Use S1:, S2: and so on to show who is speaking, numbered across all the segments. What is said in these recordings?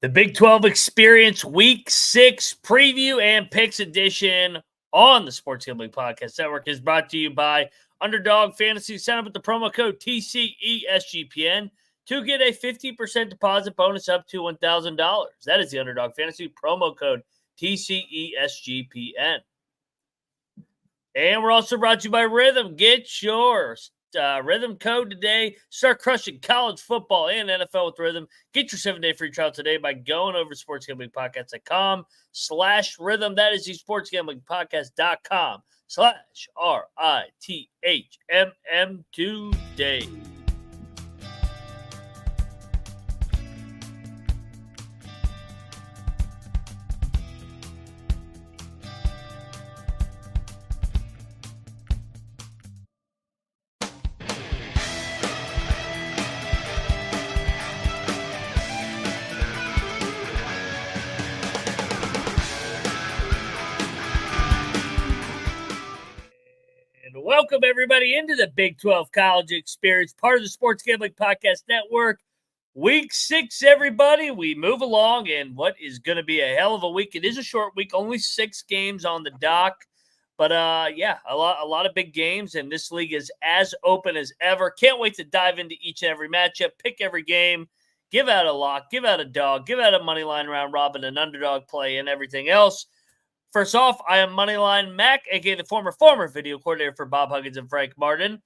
S1: The Big 12 Experience Week 6 preview and picks edition on the Sports Gambling Podcast Network is brought to you by Underdog Fantasy. Sign up with the promo code TCESGPN to get a 50% deposit bonus up to $1,000. That is the Underdog Fantasy promo code TCESGPN. And we're also brought to you by Rhythm. Get your Rhythm code today. Start crushing college football and NFL with Rhythm. Get your 7-day free trial today by going over to sportsgamblingpodcast.com/rhythm. That is the sportsgamblingpodcast.com/RITHMM today. Welcome, everybody, into the Big 12 College Experience, part of the Sports Gambling Podcast Network. Week 6, everybody. We move along, and what is going to be a hell of a week. It is a short week, only 6 games on the dock. But, yeah, a lot of big games, and this league is as open as ever. Can't wait to dive into each and every matchup, pick every game, give out a lock, give out a dog, give out a money line round robin, an underdog play, and everything else. First off, I am Moneyline Mac, a.k.a. the former video coordinator for Bob Huggins and Frank Martin.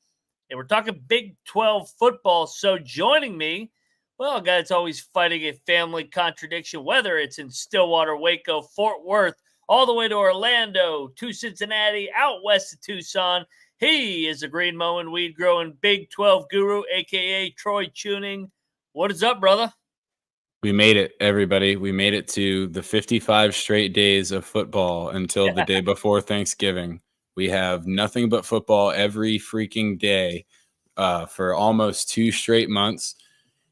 S1: And we're talking Big 12 football. So joining me, well, a guy that's always fighting a family contradiction, whether it's in Stillwater, Waco, Fort Worth, all the way to Orlando, to Cincinnati, out west of Tucson. He is a green mowing, weed growing Big 12 guru, a.k.a. Troy Chewning. What is up, brother?
S2: We made it, everybody. We made it to the 55 straight days of football until the day before Thanksgiving. We have nothing but football every freaking day for almost 2 straight months.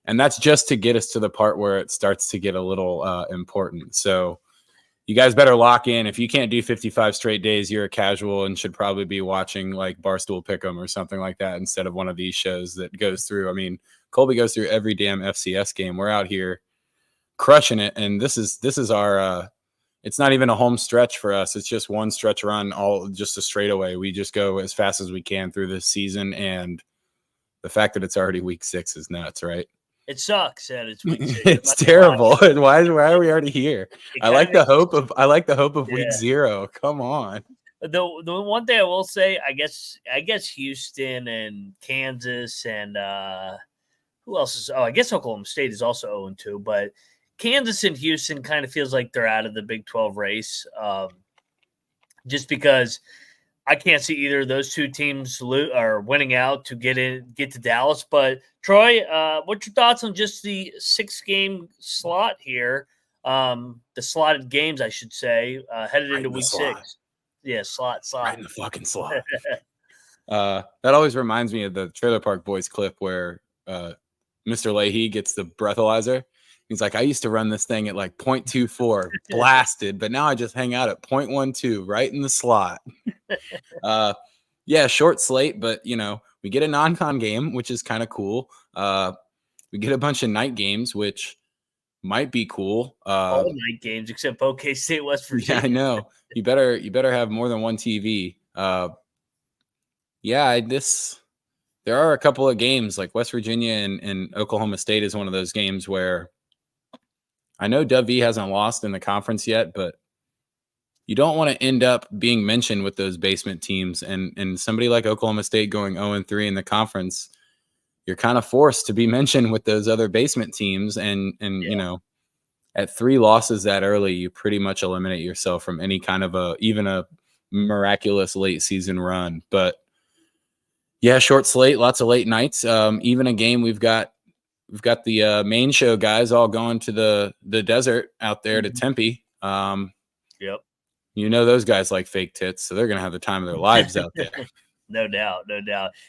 S2: And that's just to get us to the part where it starts to get a little important. So you guys better lock in. If you can't do 55 straight days, you're a casual and should probably be watching like Barstool Pick'em or something like that instead of one of these shows that goes through. I mean, Colby goes through every damn FCS game. We're out here crushing it, and this is our it's not even a home stretch for us. It's just one stretch run, all just a straightaway. We just go as fast as we can through this season, and the fact that it's already week 6 is nuts, right?
S1: It sucks that it's week 6.
S2: It's terrible. And why are we already here? I like the hope of week 0. Come on.
S1: The one thing I will say, I guess Houston and Kansas and who else is? Oh, I guess Oklahoma State is also 0-2, but Kansas and Houston kind of feels like they're out of the Big 12 race, just because I can't see either of those two teams are winning out to get to Dallas. But Troy, what's your thoughts on just the 6-game slot here? The slotted games, I should say, headed into week 6. Yeah, slot.
S2: Right in the fucking slot. That always reminds me of the Trailer Park Boys clip where Mr. Leahy gets the breathalyzer. He's like, I used to run this thing at like 0.24 blasted, but now I just hang out at 0.12 right in the slot. Yeah, short slate, but we get a non-con game, which is kind of cool. We get a bunch of night games, which might be cool.
S1: All night games except OK State, West Virginia.
S2: Yeah, I know. You better have more than one TV. There are a couple of games like West Virginia and Oklahoma State is one of those games where I know W hasn't lost in the conference yet, but you don't want to end up being mentioned with those basement teams. And somebody like Oklahoma State going 0-3 in the conference, you're kind of forced to be mentioned with those other basement teams. And at 3 losses that early, you pretty much eliminate yourself from any kind of even a miraculous late season run. But yeah, short slate, lots of late nights. Even a game we've got the main show guys all going to the desert out there to Tempe.
S1: Yep.
S2: Those guys like fake tits, so they're going to have the time of their lives out there.
S1: No doubt.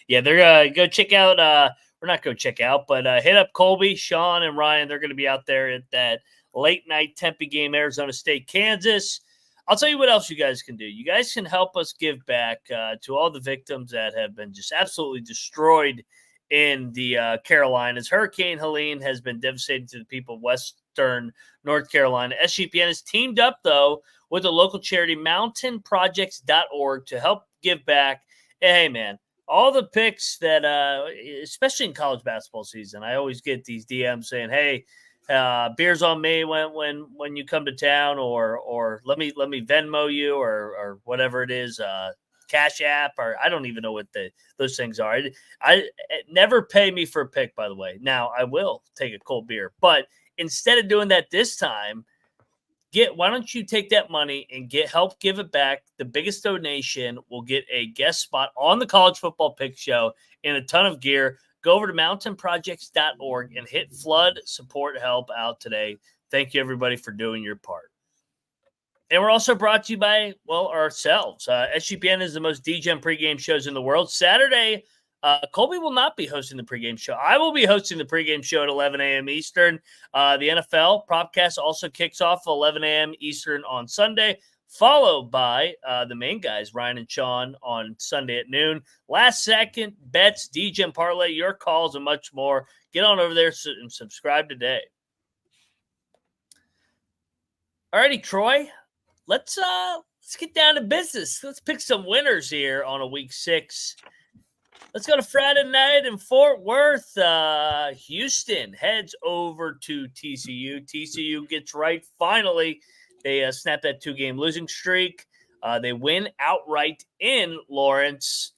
S1: Yeah, they're going to go check out or not go check out, but hit up Colby, Sean, and Ryan. They're going to be out there at that late night Tempe game, Arizona State, Kansas. I'll tell you what else you guys can do. You guys can help us give back to all the victims that have been just absolutely destroyed in the Carolinas. Hurricane Helene has been devastating to the people of Western North Carolina. SGPN has teamed up, though, with the local charity mountainprojects.org to help give back. Hey, man, all the picks that, especially in college basketball season, I always get these DMs saying, "Hey, beers on me when you come to town," or let me Venmo you or whatever it is, Cash App, or I don't even know what those things are. I never pay me for a pick, by the way. Now I will take a cold beer, but instead of doing that this time, why don't you take that money and help give it back? The biggest donation will get a guest spot on the College Football Pick Show and a ton of gear. Go over to mountainprojects.org and hit flood support help out today. Thank you, everybody, for doing your part. And we're also brought to you by, ourselves. SGPN is the most DGen pregame shows in the world. Saturday, Colby will not be hosting the pregame show. I will be hosting the pregame show at 11 a.m. Eastern. The NFL Propcast also kicks off at 11 a.m. Eastern on Sunday, followed by the main guys, Ryan and Sean, on Sunday at noon. Last second bets, DGen parlay, your calls, and much more. Get on over there and subscribe today. All righty, Troy. Let's get down to business. Let's pick some winners here on a week 6. Let's go to Friday night in Fort Worth. Houston heads over to TCU. TCU gets right thefinally. They snap that 2-game losing streak. They win outright in Lawrence.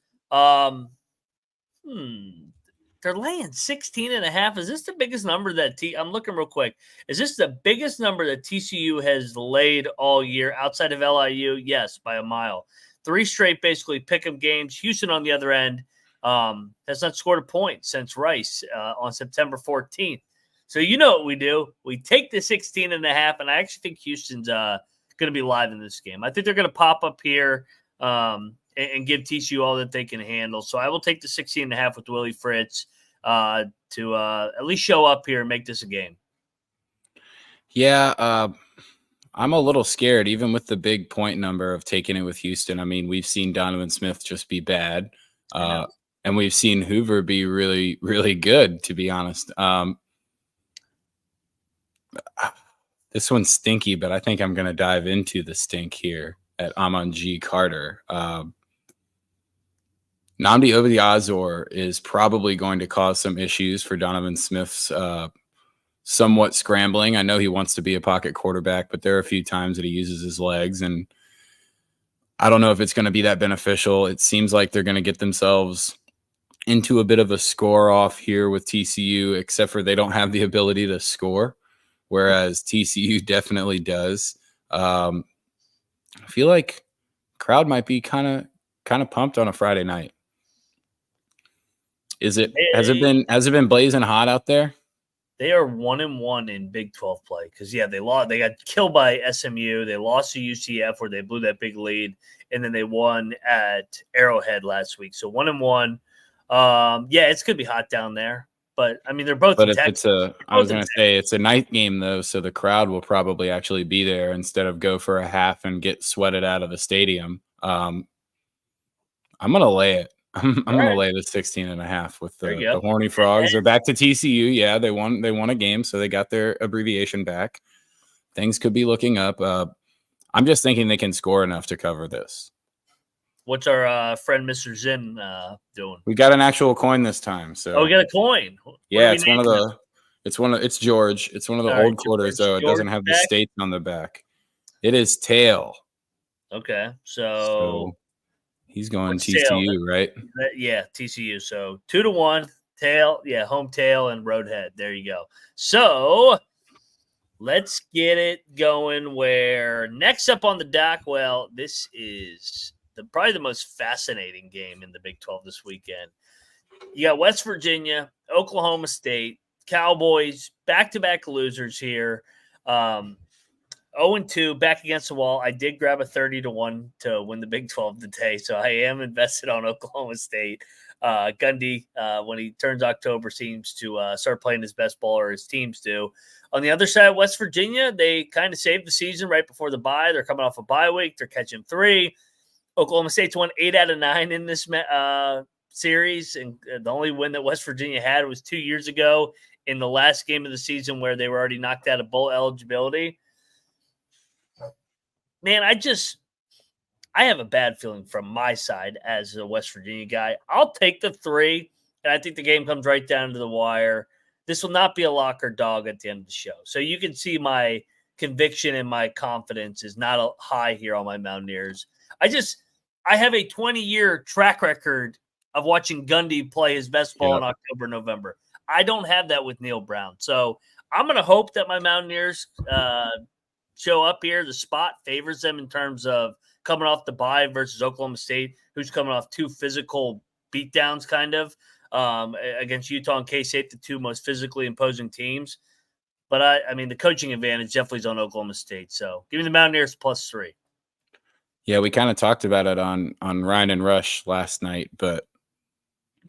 S1: They're laying 16.5. Is this the biggest number that I'm looking real quick. Is this the biggest number that TCU has laid all year outside of LIU? Yes, by a mile. 3 straight basically pick-em games. Houston on the other end has not scored a point since Rice on September 14th. So you know what we do. We take the 16.5, and I actually think Houston's going to be live in this game. I think they're going to pop up here and give TCU all that they can handle. So I will take the 16.5 with Willie Fritz to at least show up here and make this a game.
S2: Yeah, I'm a little scared, even with the big point number of taking it with Houston. I mean, we've seen Donovan Smith just be bad, and we've seen Hoover be really, really good, to be honest. This one's stinky, but I think I'm going to dive into the stink here at Amon G. Carter. Nnamdi Obiazor is probably going to cause some issues for Donovan Smith's somewhat scrambling. I know he wants to be a pocket quarterback, but there are a few times that he uses his legs, and I don't know if it's going to be that beneficial. It seems like they're going to get themselves into a bit of a score off here with TCU, except for they don't have the ability to score, whereas TCU definitely does. I feel like crowd might be kind of pumped on a Friday night. Has it been blazing hot out there?
S1: They are 1-1 in Big 12 play because they lost. They got killed by SMU. They lost to UCF where they blew that big lead, and then they won at Arrowhead last week. So 1-1. It's gonna be hot down there. But I mean, they're both.
S2: But if I was gonna say it's a night game though, so the crowd will probably actually be there instead of go for a half and get sweated out of the stadium. I'm gonna lay it. I'm gonna lay the 16.5 with the Horny Frogs. They're back to TCU. Yeah, they won a game, so they got their abbreviation back. Things could be looking up. I'm just thinking they can score enough to cover this.
S1: What's our friend Mr. Zinn doing?
S2: We got an actual coin this time. So
S1: we got a coin.
S2: Yeah, it's George. It's one of the old quarters, though. It doesn't have the states on the back. It is tail.
S1: Okay, so
S2: he's going TCU, right?
S1: Yeah, TCU. So 2-1, tail. Yeah, home tail and roadhead. There you go. So let's get it going. Where next up on the dock? Well, this is probably the most fascinating game in the Big 12 this weekend. You got West Virginia, Oklahoma State, Cowboys, back-to-back losers here. 0-2, back against the wall. I did grab a 30-1 to win the Big 12 today, so I am invested on Oklahoma State. Gundy, when he turns October, seems to start playing his best ball, or his teams do. On the other side, West Virginia, they kind of saved the season right before the bye. They're coming off a bye week. They're catching 3. Oklahoma State's won 8 out of 9 in this series, and the only win that West Virginia had was 2 years ago in the last game of the season where they were already knocked out of bowl eligibility. Man, I have a bad feeling from my side as a West Virginia guy. I'll take the 3, and I think the game comes right down to the wire. This will not be a lock or dog at the end of the show. So you can see my conviction and my confidence is not high here on my Mountaineers. I have a 20-year track record of watching Gundy play his best ball in October, November. I don't have that with Neal Brown. So I'm going to hope that my Mountaineers show up here. The spot favors them in terms of coming off the bye versus Oklahoma State, who's coming off 2 physical beatdowns kind of against Utah and K-State, the 2 most physically imposing teams. But, I mean, the coaching advantage definitely is on Oklahoma State. So give me the Mountaineers +3.
S2: Yeah, we kind of talked about it on Ryan and Rush last night, but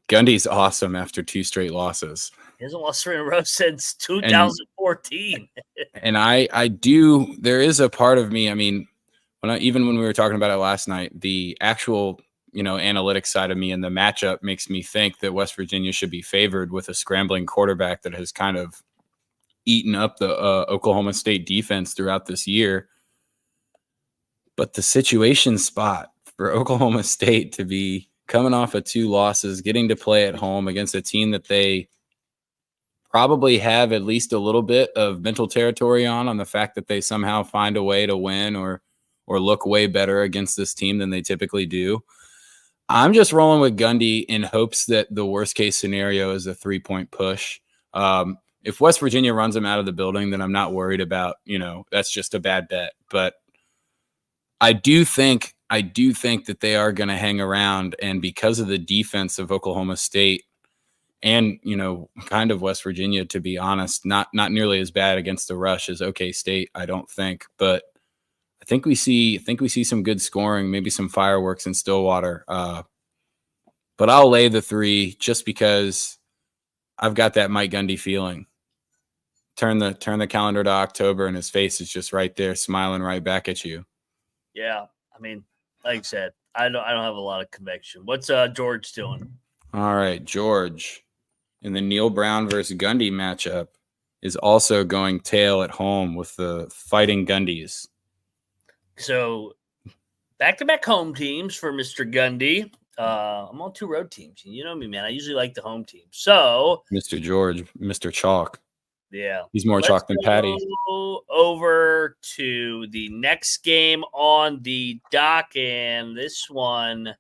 S2: Gundy's awesome after 2 straight losses.
S1: He hasn't lost 3 in a row since 2014.
S2: And I do – there is a part of me, I mean, even when we were talking about it last night, the actual – analytics side of me and the matchup makes me think that West Virginia should be favored with a scrambling quarterback that has kind of eaten up the Oklahoma State defense throughout this year. But the situation spot for Oklahoma State to be coming off of 2 losses, getting to play at home against a team that they probably have at least a little bit of mental territory on the fact that they somehow find a way to win or look way better against this team than they typically do. I'm just rolling with Gundy in hopes that the worst case scenario is a 3-point push. If West Virginia runs them out of the building, then I'm not worried about, that's just a bad bet. But I do think that they are going to hang around, and because of the defense of Oklahoma State and, kind of West Virginia, to be honest, not nearly as bad against the rush as OK State, I don't think, but I think we see some good scoring, maybe some fireworks in Stillwater. But I'll lay the 3 just because I've got that Mike Gundy feeling. Turn the calendar to October and his face is just right there, smiling right back at you.
S1: Yeah, I mean, like I said, I don't have a lot of conviction. What's George doing?
S2: All right, George, in the Neal Brown versus Gundy matchup, is also going tail at home with the Fighting Gundys.
S1: So, back-to-back home teams for Mr. Gundy. I'm on 2 road teams. You know me, man. I usually like the home team. So,
S2: Mr. George, Mr. Chalk.
S1: Yeah.
S2: He's more chalk than Patty.
S1: Over to the next game on the dock, and this one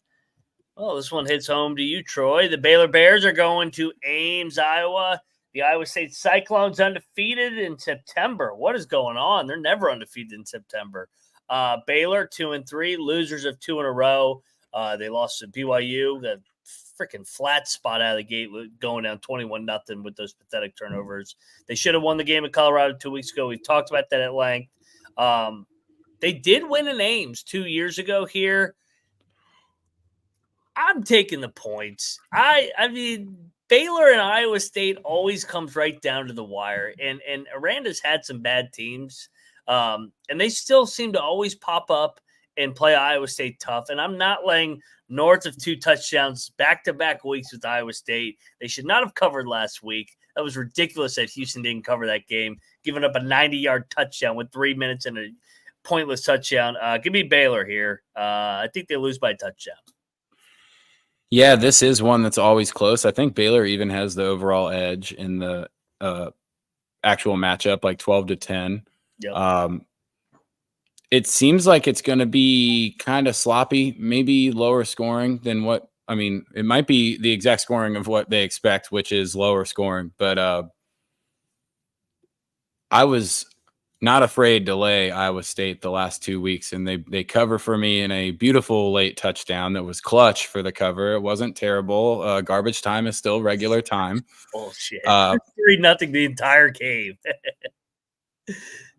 S1: hits home to you, Troy. The Baylor Bears are going to Ames, Iowa. The Iowa State Cyclones undefeated in September. What is going on? They're never undefeated in September. Baylor 2-3, losers of 2 in a row. They lost to BYU, the freaking flat spot out of the gate, going down 21-0 with those pathetic turnovers. They should have won the game in Colorado 2 weeks ago. We've talked about that at length. They did win in Ames 2 years ago here. I'm taking the points. I mean, Baylor and Iowa State always comes right down to the wire, and Aranda's had some bad teams, and they still seem to always pop up and play Iowa State tough. And I'm not laying north of 2 touchdowns back-to-back weeks with Iowa State. They should not have covered last week. That was ridiculous that Houston didn't cover that game, giving up a 90-yard touchdown with 3 minutes and a pointless touchdown. Give me Baylor here. I think they lose by a touchdown.
S2: Yeah, this is one that's always close. I think Baylor even has the overall edge in the actual matchup, like 12-10.
S1: Yep.
S2: It seems like it's going to be kind of sloppy, maybe lower scoring than what – I mean, it might be the exact scoring of what they expect, which is lower scoring. But I was not afraid to lay Iowa State the last 2 weeks, and they cover for me in a beautiful late touchdown that was clutch for the cover. It wasn't terrible. Garbage time is still regular time.
S1: Bullshit. 3-0 the entire game.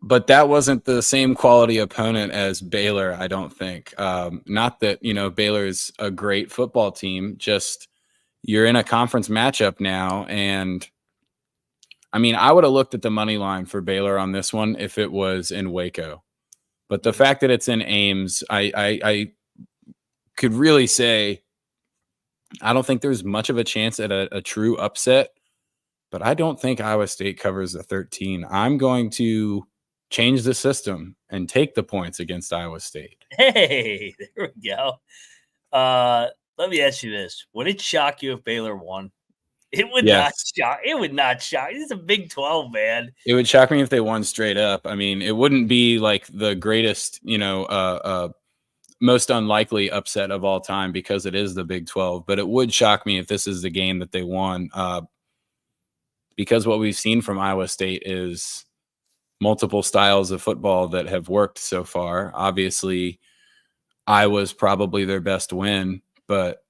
S2: But that wasn't the same quality opponent as Baylor, I don't think. Not that, Baylor's a great football team, just you're in a conference matchup now. And, I mean, I would have looked at the money line for Baylor on this one if it was in Waco. But the fact that it's in Ames, I could really say I don't think there's much of a chance at a true upset, but I don't think Iowa State covers the 13. I'm going to change the system and take the points against Iowa State.
S1: Hey, there we go. Let me ask you this. Would it shock you if Baylor won? It would not shock. It would not shock. It's a Big 12, man.
S2: It would shock me if they won straight up. I mean, it wouldn't be like the greatest, most unlikely upset of all time because it is the Big 12, but it would shock me if this is the game that they won. Because what we've seen from Iowa State is multiple styles of football that have worked so far. Obviously, Iowa's probably their best win, but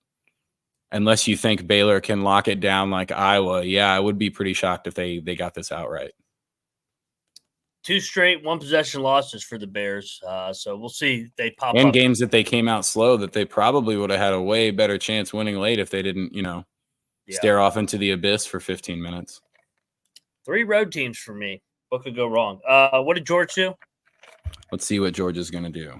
S2: unless you think Baylor can lock it down like Iowa, I would be pretty shocked if they got this outright.
S1: 2 straight one-possession losses for the Bears, so we'll see if they pop
S2: and
S1: up.
S2: Games that they came out slow that they probably would have had a way better chance winning late if they didn't, stare off into the abyss for 15 minutes.
S1: 3 road teams for me. What could go wrong? What did George do?
S2: Let's see what George is going to do.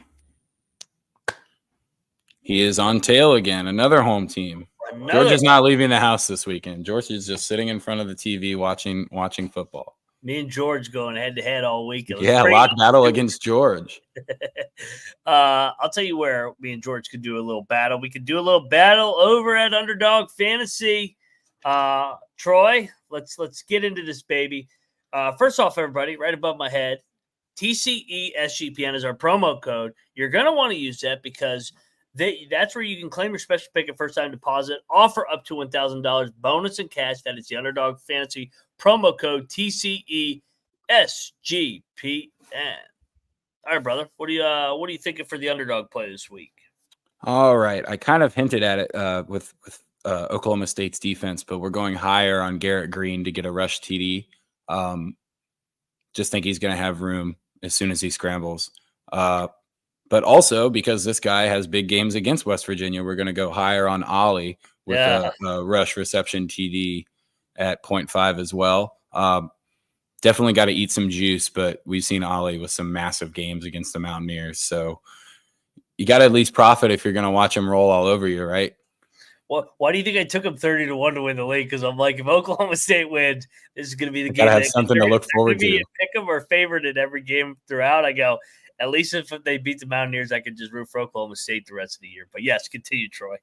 S2: He is on tail again, another home team. George is not leaving the house this weekend. George is just sitting in front of the TV watching football.
S1: Me and George going head-to-head all week.
S2: Lock battle against George.
S1: I'll tell you where me and George could do a little battle. We could do a little battle over at Underdog Fantasy. Troy, let's get into this, baby. First off, everybody, right above my head, TCESGPN is our promo code. You're going to want to use that because that's where you can claim your special pick and first-time deposit, offer up to $1,000 bonus in cash. That is the Underdog Fantasy promo code TCESGPN. All right, brother. What are you thinking for the underdog play this week?
S2: All right, I kind of hinted at it with Oklahoma State's defense, but we're going higher on Garrett Green to get a rush TD. Just think he's going to have room as soon as he scrambles. But also because this guy has big games against West Virginia, we're going to go higher on Ollie with a rush reception TD at 0.5 as well. Definitely got to eat some juice, but we've seen Ollie with some massive games against the Mountaineers. So you got to at least profit if you're going to watch him roll all over you, right?
S1: Well, why do you think I took him 30-1 to win the league? Because I'm like, if Oklahoma State wins, this is going to be the game.
S2: Got to have something to look forward to.
S1: Pick them or favorite in every game throughout. I go, at least if they beat the Mountaineers, I could just root for Oklahoma State the rest of the year. But yes, continue, Troy.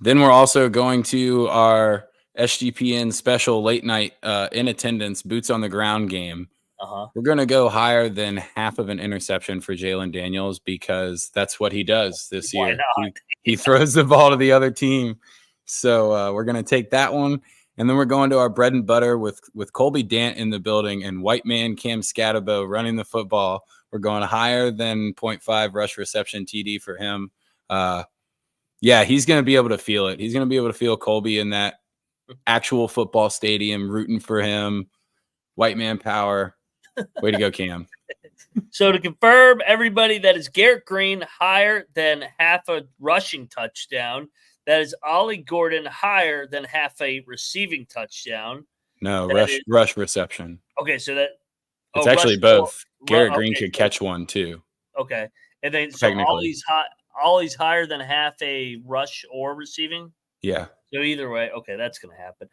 S2: Then we're also going to our SGPN special late night in attendance boots on the ground game. We're going to go higher than half of an interception for Jalon Daniels because that's what he does this year. He throws the ball to the other team. So we're going to take that one. And then we're going to our bread and butter with Colby Dant in the building and white man Cam Scatabo running the football. We're going higher than 0.5 rush reception TD for him. He's going to be able to feel it. He's going to be able to feel Colby in that actual football stadium rooting for him. White man power. Way to go, Cam.
S1: So to confirm, everybody, that is Garrett Green higher than half a rushing touchdown. That is Ollie Gordon higher than half a receiving touchdown.
S2: No, rush reception.
S1: Okay, so that
S2: it's actually both. Garrett Green could catch one too.
S1: Okay, and then so Ollie's higher than half a rush or receiving.
S2: Yeah.
S1: So either way, okay, that's going to happen.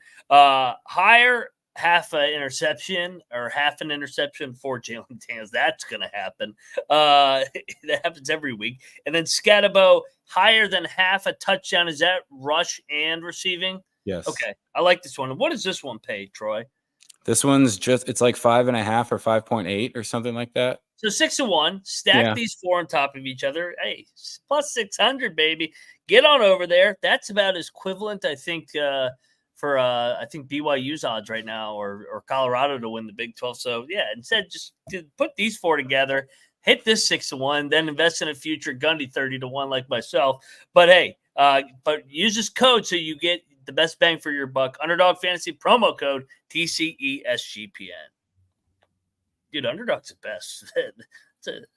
S1: Higher half an interception or half an interception for Jalon Daniels. That's going to happen. That happens every week. And then Scatabo higher than half a touchdown. Is that rush and receiving?
S2: Yes.
S1: Okay, I like this one. What does this one pay, Troy?
S2: This one's it's like 5.5 or 5.8 or something like that.
S1: So 6-1, stack these 4 on top of each other. Hey, plus 600, baby. Get on over there. That's about as equivalent, I think, for I think BYU's odds right now, or Colorado to win the Big 12. So yeah, instead just put these 4 together, hit this 6-1, then invest in a future Gundy 30-1 like myself. But hey, but use this code so you get the best bang for your buck. Underdog Fantasy promo code TCESGPN. Dude, Underdog's the best.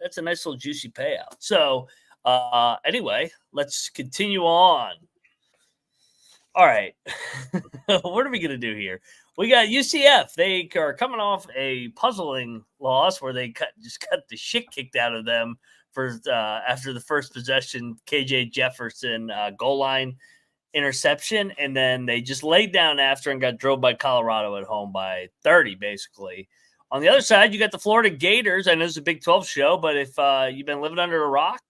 S1: That's a nice little juicy payout. So anyway, let's continue on. All right. What are we going to do here? We got UCF. They are coming off a puzzling loss where they just got the shit kicked out of them for after the first possession, KJ Jefferson goal line. interception, and then they just laid down after and got drilled by Colorado at home by 30, basically. On the other side, you got the Florida Gators. I know it's a Big 12 show, but if you've been living under a rock,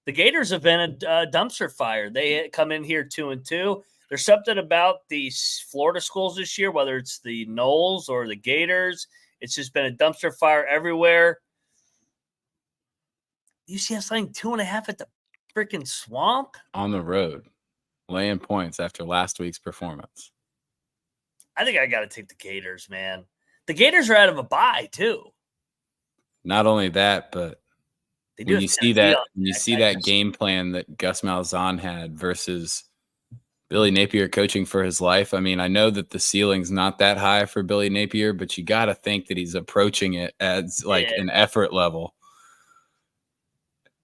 S1: the Gators have been a dumpster fire. They come in here 2-2. There's something about these Florida schools this year, whether it's the Noles or the Gators. It's just been a dumpster fire everywhere. UCF's laying 2.5 at the freaking Swamp.
S2: On the road, laying points after last week's performance.
S1: I think I got to take the Gators, man. The Gators are out of a bye, too.
S2: Not only that, but when you see that game plan that Gus Malzahn had versus Billy Napier coaching for his life, I mean, I know that the ceiling's not that high for Billy Napier, but you got to think that he's approaching it as like an effort level.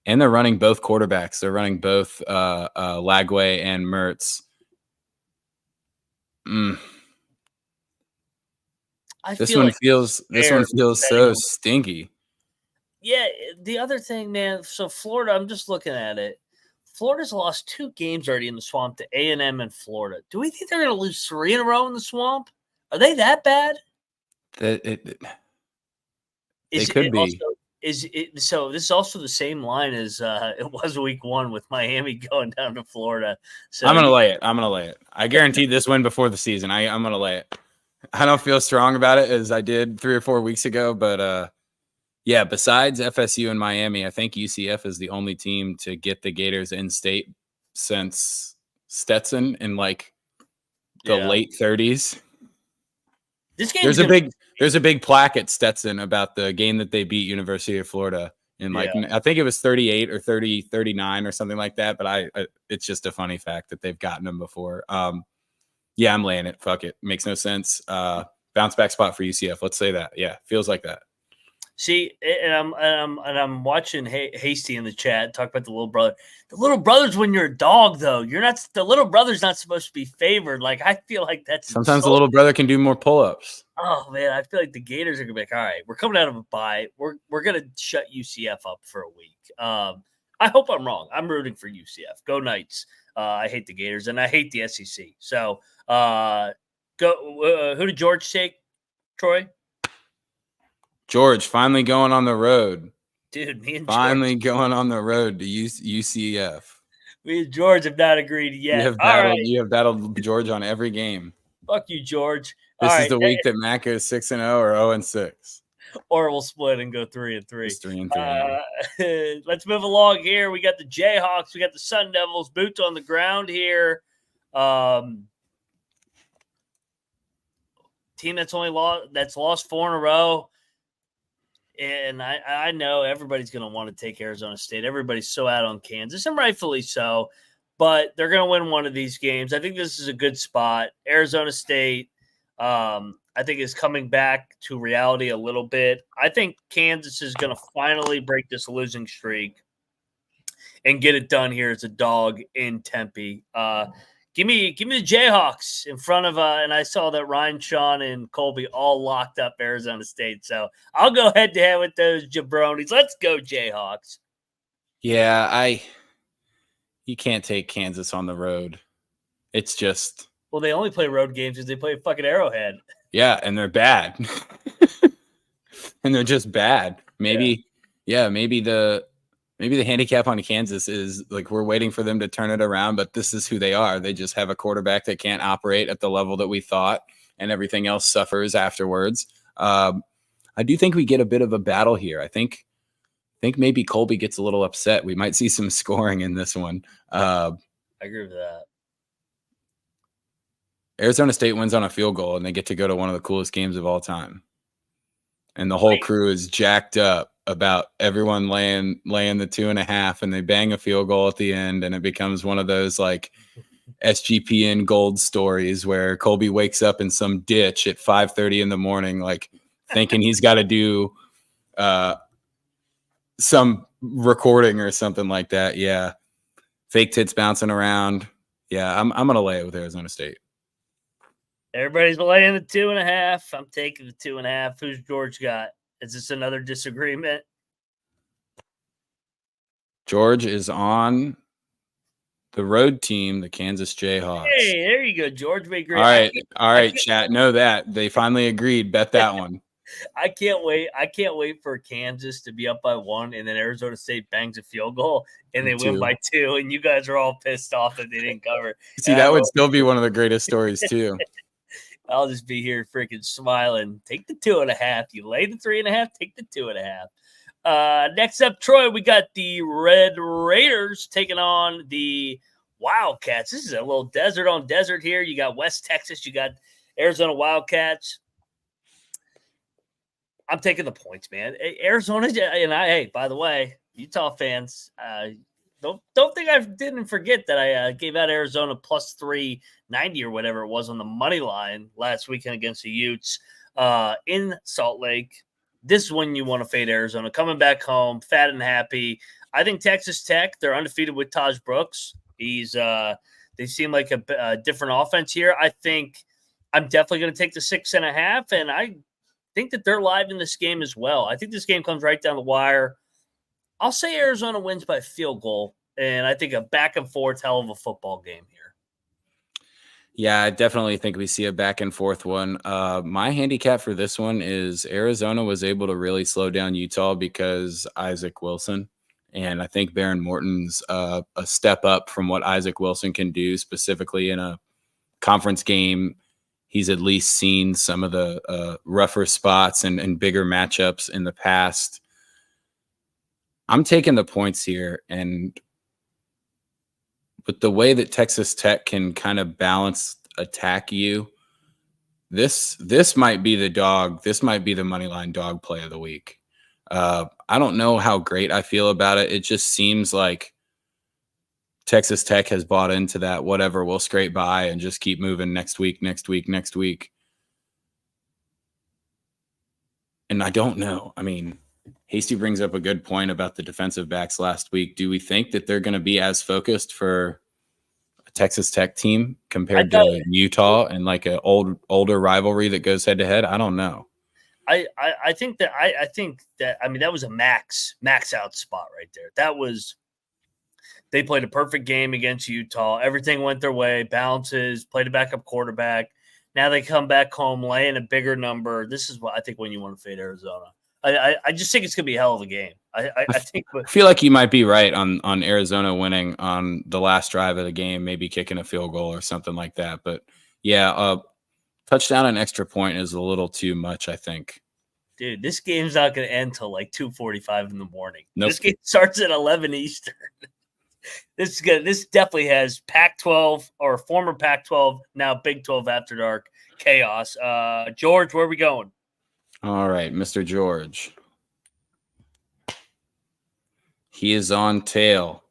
S2: And they're running both quarterbacks. They're running both Lagway and Mertz. This one feels so stinky.
S1: Yeah, the other thing, man, so Florida, I'm just looking at it. Florida's lost 2 games already in the Swamp to A&M and Florida. Do we think they're going to lose 3 in a row in the Swamp? Are they that bad?
S2: They could be.
S1: So this is also the same line as it was week 1 with Miami going down to Florida. So
S2: I'm going to lay it. I guaranteed this win before the season. I'm going to lay it. I don't feel strong about it as I did 3 or 4 weeks ago, but yeah, besides FSU and Miami, I think UCF is the only team to get the Gators in state since Stetson in like the late 30s.
S1: This game
S2: there's a big plaque at Stetson about the game that they beat University of Florida in I think it was 38 or 39 or something like that, but it's just a funny fact that they've gotten them before. Yeah, I'm laying it. Fuck it. Makes no sense. Bounce back spot for UCF. Let's say that. Yeah, feels like that.
S1: See, and I'm watching Hasty in the chat talk about the little brother. The little brother's when you're a dog, though. The little brother's not supposed to be favored. Like, I feel like that's
S2: sometimes the little brother can do more pull-ups.
S1: Oh man, I feel like the Gators are gonna be like, all right, we're coming out of a bye. We're gonna shut UCF up for a week. I hope I'm wrong. I'm rooting for UCF. Go Knights. I hate the Gators and I hate the SEC. So go. Who did George take? Troy.
S2: George finally going on the road.
S1: Dude, me and
S2: finally
S1: George.
S2: Going on the road to UCF.
S1: Me and George have not agreed yet.
S2: You have battled George on every game.
S1: Fuck you, George.
S2: This is the week that Matt goes 6-0 or 0-6.
S1: Or we'll split and go 3-3.
S2: Just 3-3.
S1: Let's move along here. We got the Jayhawks. We got the Sun Devils. Boots on the ground here. Team that's lost 4 in a row. And I know everybody's going to want to take Arizona State. Everybody's so out on Kansas, and rightfully so. But they're going to win one of these games. I think this is a good spot. Arizona State, I think, is coming back to reality a little bit. I think Kansas is going to finally break this losing streak and get it done here as a dog in Tempe. Give me the Jayhawks in front of and I saw that Ryan, Sean, and Colby all locked up Arizona State. So I'll go head to head with those jabronis. Let's go Jayhawks.
S2: Yeah, you can't take Kansas on the road. It's just
S1: they only play road games because they play fucking Arrowhead.
S2: Yeah, and they're bad. And they're just bad. Maybe the handicap on Kansas is like we're waiting for them to turn it around, but this is who they are. They just have a quarterback that can't operate at the level that we thought, and everything else suffers afterwards. I do think we get a bit of a battle here. I think maybe Colby gets a little upset. We might see some scoring in this one.
S1: I agree with that.
S2: Arizona State wins on a field goal, and they get to go to one of the coolest games of all time. And the whole crew is jacked up about everyone laying the 2.5, and they bang a field goal at the end, and it becomes one of those like SGPN gold stories where Colby wakes up in some ditch at 5:30 in the morning, like thinking he's got to do some recording or something like that. Yeah, fake tits bouncing around. Yeah, I'm gonna lay it with Arizona State.
S1: Everybody's laying the 2.5. I'm taking the 2.5. Who's George got? Is this another disagreement?
S2: George is on the road team, the Kansas Jayhawks.
S1: Hey, there you go, George. Make great.
S2: All right, chat. Know that they finally agreed. Bet that one.
S1: I can't wait. I can't wait for Kansas to be up by 1, and then Arizona State bangs a field goal, and they win by 2, and you guys are all pissed off that they didn't cover.
S2: See, that would still be one of the greatest stories too.
S1: I'll just be here freaking smiling. Take the 2.5. You lay the 3.5. Take the 2.5. Next up, Troy, we got the Red Raiders taking on the Wildcats. This is a little desert on desert here. You got West Texas. You got Arizona Wildcats. I'm taking the points, man. Arizona, and hey, by the way, Utah fans, don't think I didn't forget that I gave out Arizona plus 390 or whatever it was on the money line last weekend against the Utes in Salt Lake. This is when you want to fade Arizona. Coming back home, fat and happy. I think Texas Tech, they're undefeated with Taj Brooks. They seem like a different offense here. I think I'm definitely going to take the 6.5, and I think that they're live in this game as well. I think this game comes right down the wire. I'll say Arizona wins by field goal, and I think a back and forth hell of a football game here.
S2: Yeah, I definitely think we see a back and forth one. My handicap for this one is Arizona was able to really slow down Utah because Isaac Wilson. And I think Baron Morton's a step up from what Isaac Wilson can do, specifically in a conference game. He's at least seen some of the rougher spots and bigger matchups in the past. I'm taking the points here, and with the way that Texas Tech can kind of balance attack you, this might be the dog. This might be the moneyline dog play of the week. I don't know how great I feel about it. It just seems like Texas Tech has bought into that whatever, we'll scrape by and just keep moving next week. And I don't know. I mean, Hasty brings up a good point about the defensive backs last week. Do we think that they're going to be as focused for a Texas Tech team compared to Utah and like an older rivalry that goes head to head? I don't know.
S1: I think that I mean that was a max out spot right there. They played a perfect game against Utah. Everything went their way. Bounces, played a backup quarterback. Now they come back home, laying a bigger number. This is what I think when you want to fade Arizona. I just think it's going to be a hell of a game. I
S2: feel like you might be right on Arizona winning on the last drive of the game, maybe kicking a field goal or something like that. But, yeah, touchdown and extra point is a little too much, I think.
S1: Dude, this game's not going to end till like 2:45 in the morning.
S2: Nope.
S1: This game starts at 11 Eastern. This is good. This definitely has Pac-12 or former Pac-12, now Big 12 after dark chaos. George, where are we going?
S2: All right, Mr. George. He is on tail.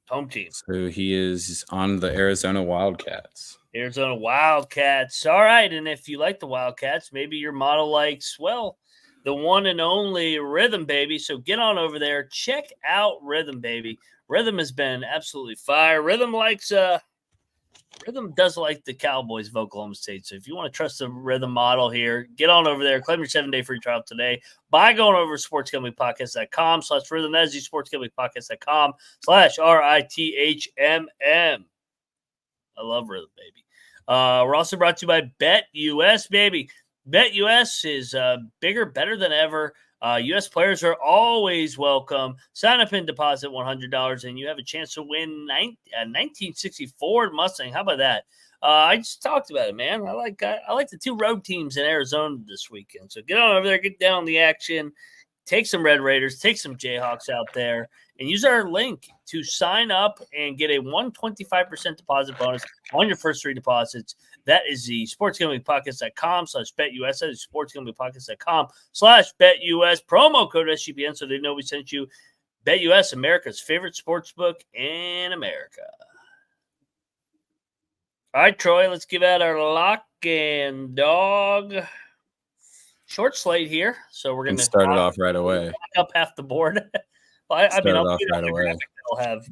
S1: Home team.
S2: So he is on the Arizona Wildcats.
S1: Arizona Wildcats. All right, and if you like the Wildcats, maybe your model likes, well, the one and only Rhythm Baby. So get on over there. Check out Rhythm Baby. Rhythm has been absolutely fire. Rhythm does like the Cowboys of Oklahoma State. So if you want to trust the Rhythm model here, get on over there. Claim your 7-day free trial today by going over to sportsgamblingpodcast.com/rhythm. That is sportsgamblingpodcast.com/RITHMM. I love Rhythm Baby. We're also brought to you by BetUS, baby. BetUS is bigger, better than ever. U.S. players are always welcome. Sign up and deposit $100, and you have a chance to win a 1964 Mustang. How about that? I just talked about it, man. I like the two road teams in Arizona this weekend. So get on over there, get down on the action, take some Red Raiders, take some Jayhawks out there, and use our link to sign up and get a 125% deposit bonus on your first 3 deposits. That is the sportsgamblingpodcast.com/BetUS. That is sportsgamblingpodcast.com/BetUS. Promo code SGPN so they know we sent you. BetUS, America's favorite sportsbook in America. All right, Troy, let's give out our lock and dog. Short slate here, so we're going to
S2: start it off right away.
S1: Up half the board. Well, I mean, I'll put it right away. I'll have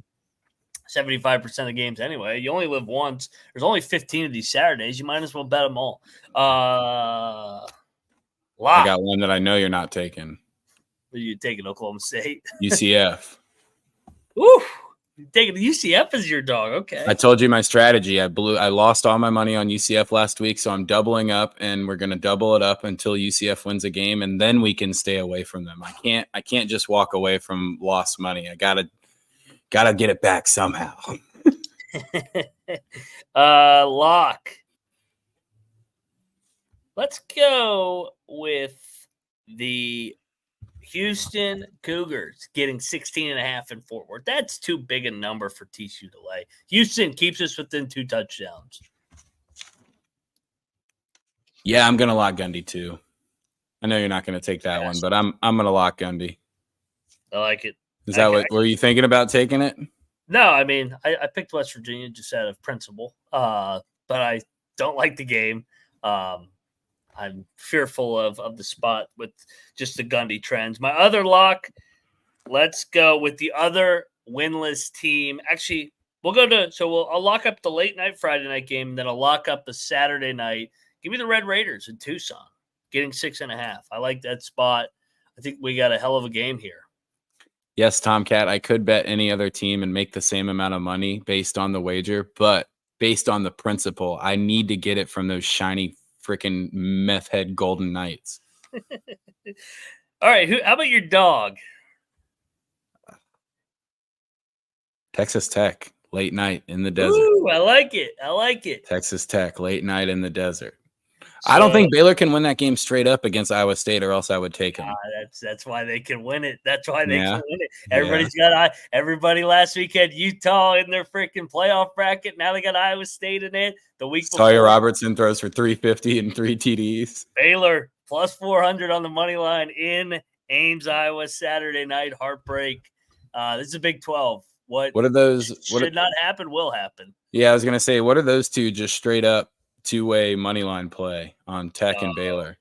S1: 75% of the games anyway. You only live once. There's only 15 of these Saturdays. You might as well bet them all.
S2: I got one that I know you're not taking.
S1: Are you taking Oklahoma State?
S2: UCF.
S1: Woo! Taking UCF as your dog. Okay.
S2: I told you my strategy. I lost all my money on UCF last week, so I'm doubling up, and we're going to double it up until UCF wins a game, and then we can stay away from them. I can't just walk away from lost money. I gotta get it back somehow.
S1: Lock. Let's go with the Houston Cougars getting 16.5 in Fort Worth. That's too big a number for TCU to lay. Houston keeps us within 2 touchdowns.
S2: Yeah, I'm gonna lock Gundy too. I know you're not gonna take that one, but I'm gonna lock Gundy.
S1: I like it.
S2: Is that what were you thinking about taking it?
S1: No, I mean I picked West Virginia just out of principle, but I don't like the game. I'm fearful of the spot with just the Gundy trends. My other lock, let's go with the other winless team. Actually, I'll lock up the late night Friday night game, and then I'll lock up the Saturday night. Give me the Red Raiders in Tucson, getting 6.5. I like that spot. I think we got a hell of a game here.
S2: Yes, Tomcat, I could bet any other team and make the same amount of money based on the wager, but based on the principle, I need to get it from those shiny freaking meth head Golden Knights.
S1: All right, how about your dog?
S2: Texas Tech, late night in the desert.
S1: Ooh, I like it.
S2: Texas Tech, late night in the desert. So, I don't think Baylor can win that game straight up against Iowa State, or else I would take them.
S1: That's why they can win it. That's why they can win it. Everybody last week had Utah in their freaking playoff bracket. Now they got Iowa State in it. The week before,
S2: Sawyer Robertson throws for 350 and 3 TDs.
S1: Baylor plus 400 on the money line in Ames, Iowa, Saturday night. Heartbreak. This is a Big 12. What
S2: are those?
S1: Should not happen will happen.
S2: Yeah, I was gonna say, what are those two just straight up two-way money line play on Tech and Baylor?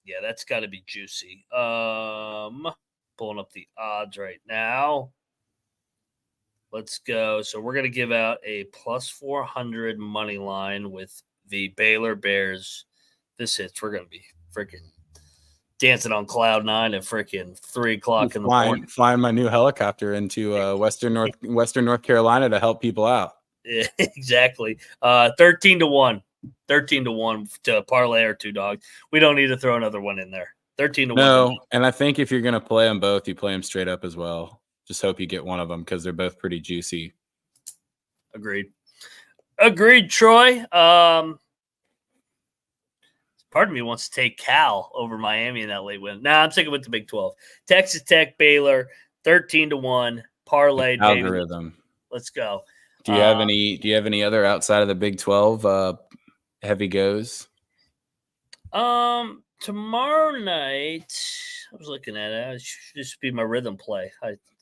S1: Yeah, that's got to be juicy. Pulling up the odds right now. Let's go. So we're going to give out a plus 400 money line with the Baylor Bears. This hits. We're going to be freaking dancing on cloud 9 at freaking 3 o'clock in the morning.
S2: Flying my new helicopter into Western North Carolina to help people out.
S1: Yeah, exactly. 13-1. 13-1 to parlay our 2 dogs. We don't need to throw another one in there. 13-1.
S2: No, and I think if you're going to play them both, you play them straight up as well. Just hope you get one of them because they're both pretty juicy.
S1: Agreed, Troy. Part of me wants to take Cal over Miami in that late win. I'm sticking with the Big 12. Texas Tech, Baylor, 13-1 parlay.
S2: Algorithm.
S1: Let's go.
S2: Do you have any other outside of the Big 12 heavy goes?
S1: Tomorrow night, I was looking at it. It should just be my rhythm play.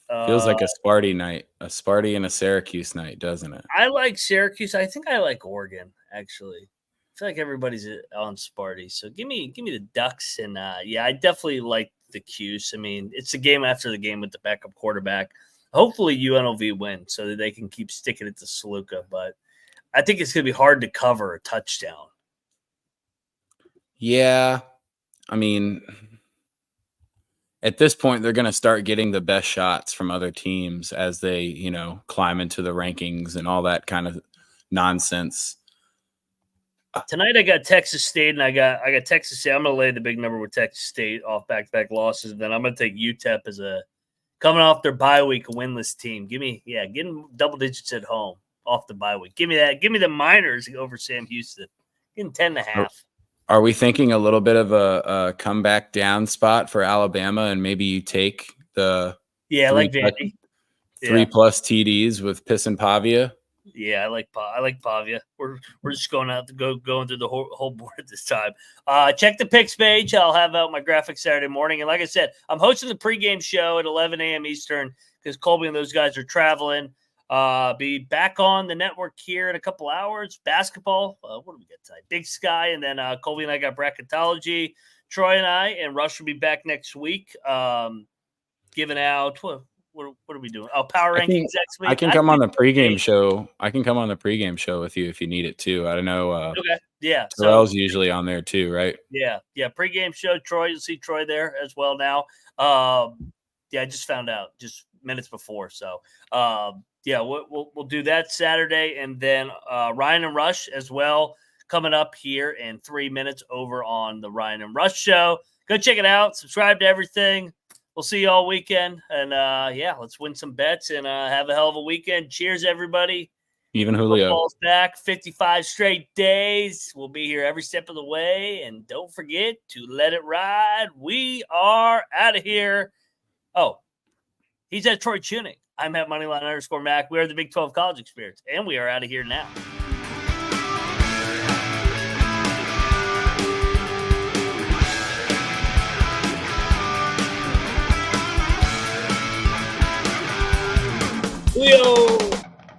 S2: Feels like a Sparty night, a Sparty and a Syracuse night, doesn't it?
S1: I like Syracuse. I think I like Oregon, actually. I feel like everybody's on Sparty. So give me the Ducks. And, I definitely like the Cuse. I mean, it's the game after the game with the backup quarterback. Hopefully UNLV win so that they can keep sticking it to Saluka. But I think it's going to be hard to cover a touchdown.
S2: Yeah. I mean, at this point, they're going to start getting the best shots from other teams as they, climb into the rankings and all that kind of nonsense.
S1: Tonight I got Texas State, and I got Texas State. I'm going to lay the big number with Texas State off back-to-back losses. And then I'm going to take UTEP as coming off their bye week, a winless team. Getting double digits at home off the bye week. Give me that. Give me the Miners over Sam Houston. Getting 10.5.
S2: Are we thinking a little bit of a comeback down spot for Alabama, and maybe you take the
S1: like Vandy
S2: 3+ TDs with Piss and Pavia?
S1: Yeah, I like Pavia. We're just going through the whole board this time. Check the picks page. I'll have out my graphics Saturday morning. And like I said, I'm hosting the pregame show at 11 a.m. Eastern because Colby and those guys are traveling. Be back on the network here in a couple hours. Basketball. What do we get tonight? Big Sky. And then Colby and I got bracketology. Troy and I and Rush will be back next week. Giving out what are we doing? Oh, power rankings next week.
S2: I can come on the pregame show. I can come on the pregame show with you if you need it too. I don't know.
S1: Okay. Yeah.
S2: Terrell's usually on there too, right?
S1: Yeah. Pregame show. Troy, you'll see Troy there as well now. I just found out just minutes before. So Yeah, we'll do that Saturday, and then Ryan and Rush as well coming up here in 3 minutes over on the Ryan and Rush show. Go check it out. Subscribe to everything. We'll see you all weekend, and let's win some bets and have a hell of a weekend. Cheers, everybody.
S2: Even Julio.
S1: Football's back, 55 straight days. We'll be here every step of the way, and don't forget to let it ride. We are out of here. Oh, he's at Troy Chewning. I'm at Moneyline_Mac. We are the Big 12 College Experience, and we are out of here now.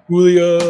S1: Julio.